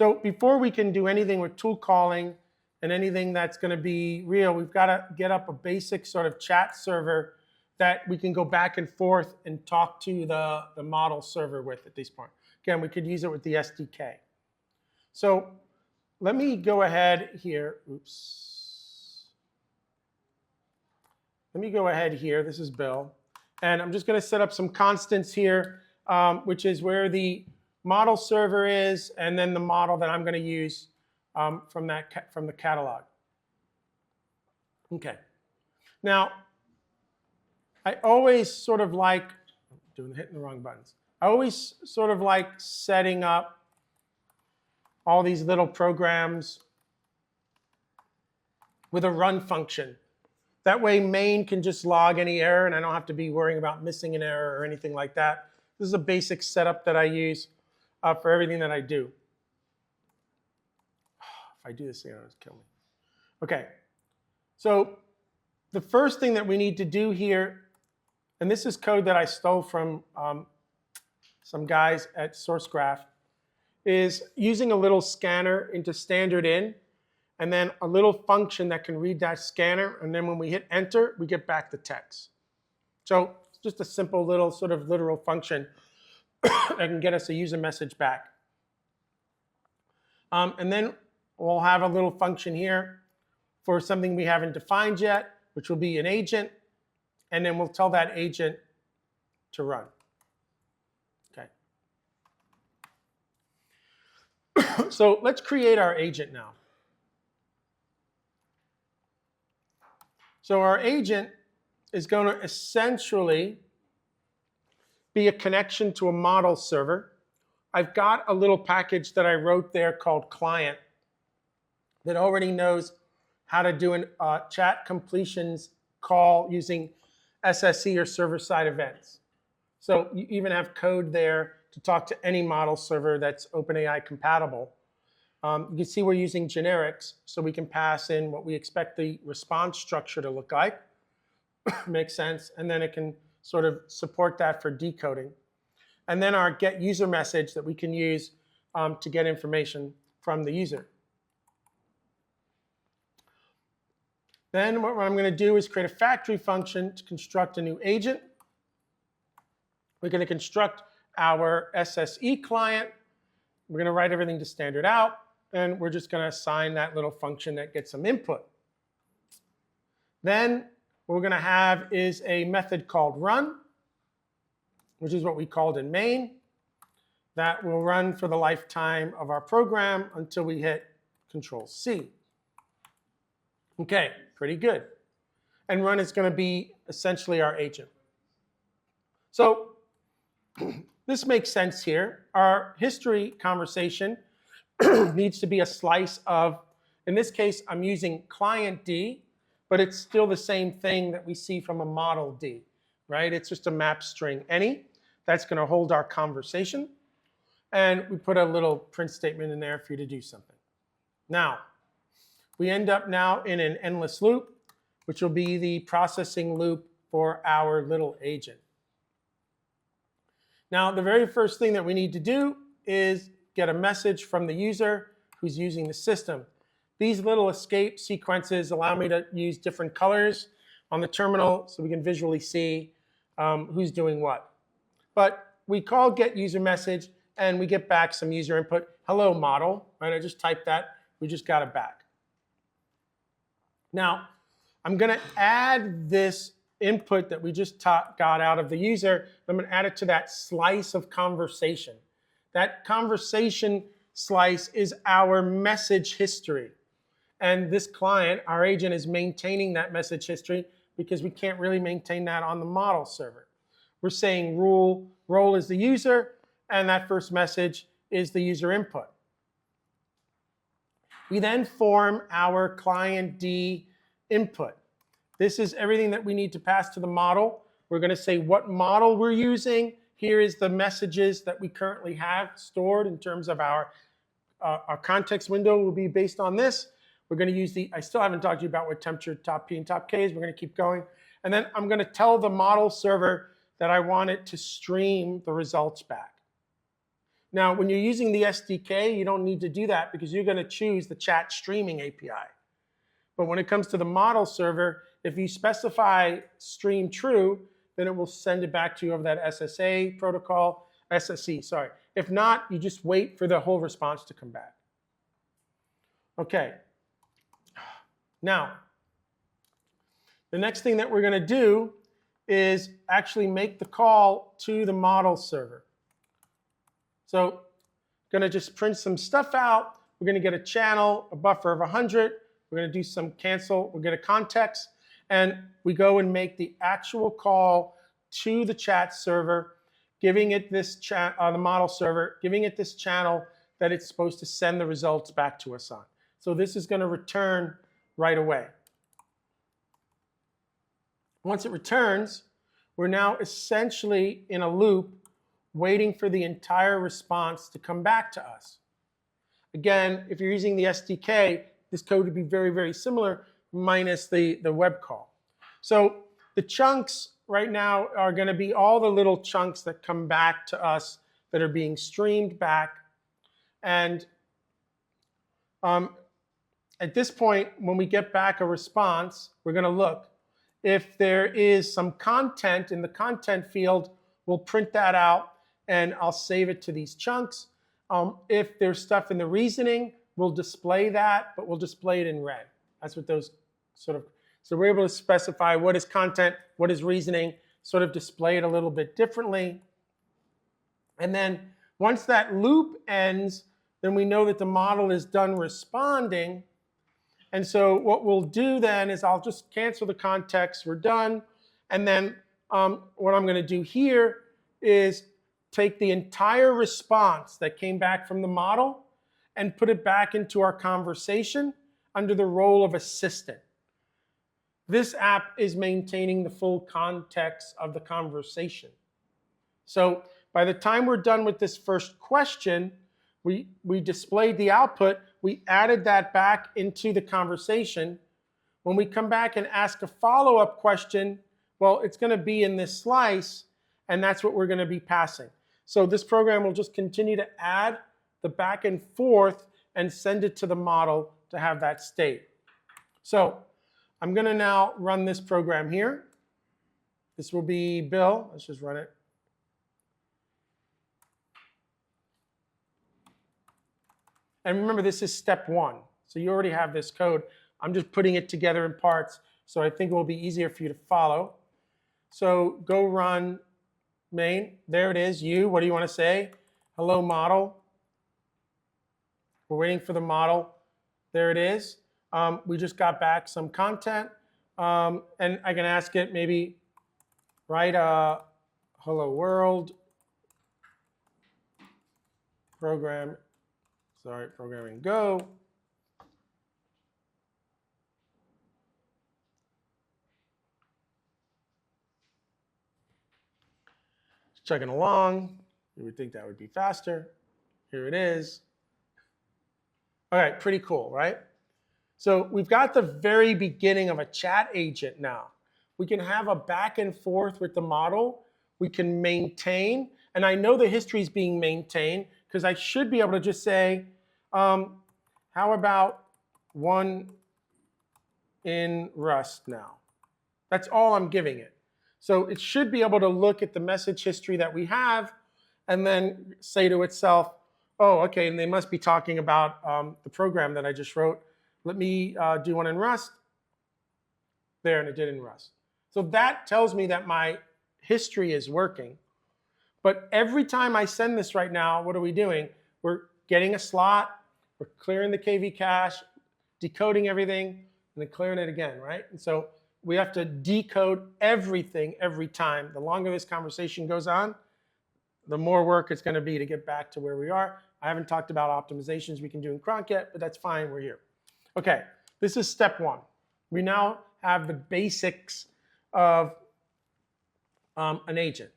So before we can do anything with tool calling and anything that's going to be real, we've got to get up a basic sort of chat server that we can go back and forth and talk to the model server with at this point. Again, we could use it with the SDK. So let me go ahead here. Oops. Let me go ahead here. This is Bill. And I'm just going to set up some constants here, which is where the model server is, and then the model that I'm going to use from the catalog. Okay. Now, I always sort of like hitting the wrong buttons. I always sort of like setting up all these little programs with a run function. That way, main can just log any error, and I don't have to be worrying about missing an error or anything like that. This is a basic setup that I use for everything that I do. If I do this again, it'll kill me. OK. So the first thing that we need to do here, and this is code that I stole from some guys at SourceGraph, is using a little scanner into standard in, and then a little function that can read that scanner. And then when we hit enter, we get back the text. So it's just a simple little sort of literal function that can get us a user message back. And then we'll have a little function here for something we haven't defined yet, which will be an agent. And then we'll tell that agent to run. OK. So let's create our agent now. So our agent is going to essentially be a connection to a model server. I've got a little package that I wrote there called client that already knows how to do a chat completions call using SSE or server-side events. So you even have code there to talk to any model server that's OpenAI compatible. You can see we're using generics, so we can pass in what we expect the response structure to look like. Makes sense. And then it can sort of support that for decoding. And then our get user message that we can use to get information from the user. Then what I'm going to do is create a factory function to construct a new agent. We're going to construct our SSE client. We're going to write everything to standard out. And we're just going to assign that little function that gets some input. Then what we're going to have is a method called run, which is what we called in main. That will run for the lifetime of our program until we hit Control-C. OK, pretty good. And run is going to be essentially our agent. So this makes sense here. Our history conversation needs to be a slice of, in this case, I'm using client D, but it's still the same thing that we see from a model D, right? It's just a map string any. That's going to hold our conversation. And we put a little print statement in there for you to do something. Now, we end up now in an endless loop, which will be the processing loop for our little agent. Now, the very first thing that we need to do is get a message from the user who's using the system. These little escape sequences allow me to use different colors on the terminal so we can visually see who's doing what. But we call get user message, and we get back some user input. Hello, model. Right? I just typed that. We just got it back. Now, I'm going to add this input that we just got out of the user. I'm going to add it to that slice of conversation. That conversation slice is our message history. And this client, our agent, is maintaining that message history because we can't really maintain that on the model server. We're saying role is the user, and that first message is the user input. We then form our client D input. This is everything that we need to pass to the model. We're going to say what model we're using. Here is the messages that we currently have stored in terms of our context window will be based on this. We're going to use I still haven't talked to you about what temperature top P and top K is. We're going to keep going. And then I'm going to tell the model server that I want it to stream the results back. Now, when you're using the SDK, you don't need to do that because you're going to choose the chat streaming API. But when it comes to the model server, if you specify stream true, then it will send it back to you over that SSA protocol, SSE, sorry. If not, you just wait for the whole response to come back. Okay. Now, the next thing that we're going to do is actually make the call to the model server. So, going to just print some stuff out. We're going to get a channel, a buffer of 100. We're going to do some cancel. We'll get a context. And we go and make the actual call to the chat server, giving it this the model server, giving it this channel that it's supposed to send the results back to us on. So this is going to return right away. Once it returns, we're now essentially in a loop waiting for the entire response to come back to us. Again, if you're using the SDK, this code would be very, very similar, minus the web call. So the chunks right now are going to be all the little chunks that come back to us that are being streamed back. And at this point, when we get back a response, we're going to look. If there is some content in the content field, we'll print that out and I'll save it to these chunks. If there's stuff in the reasoning, we'll display that, but we'll display it in red. That's what those sort of, so we're able to specify what is content, what is reasoning, sort of display it a little bit differently. And then once that loop ends, then we know that the model is done responding. And so what we'll do then is I'll just cancel the context, we're done. And then what I'm going to do here is take the entire response that came back from the model and put it back into our conversation under the role of assistant. This app is maintaining the full context of the conversation. So by the time we're done with this first question, we displayed the output, we added that back into the conversation. When we come back and ask a follow-up question, well, it's going to be in this slice, and that's what we're going to be passing. So this program will just continue to add the back and forth and send it to the model to have that state. So I'm going to now run this program here. This will be Bill. Let's just run it. And remember, this is step one. So you already have this code. I'm just putting it together in parts, so I think it will be easier for you to follow. So go run main. There it is. What do you want to say? Hello, model. We're waiting for the model. There it is. We just got back some content. And I can ask it maybe, write a hello world program. Sorry, programming go. It's chugging along. You would think that would be faster. Here it is. All right, pretty cool, right? So we've got the very beginning of a chat agent now. We can have a back and forth with the model. We can maintain, and I know the history is being maintained because I should be able to just say, how about one in Rust now? That's all I'm giving it. So it should be able to look at the message history that we have and then say to itself, oh, okay, and they must be talking about the program that I just wrote. Let me do one in Rust. There, and it did in Rust. So that tells me that my history is working. But every time I send this right now, what are we doing? We're getting a slot, we're clearing the KV cache, decoding everything, and then clearing it again, right? And so we have to decode everything every time. The longer this conversation goes on, the more work it's going to be to get back to where we are. I haven't talked about optimizations we can do in Kronk yet, but that's fine, we're here. Okay, this is step one. We now have the basics of an agent.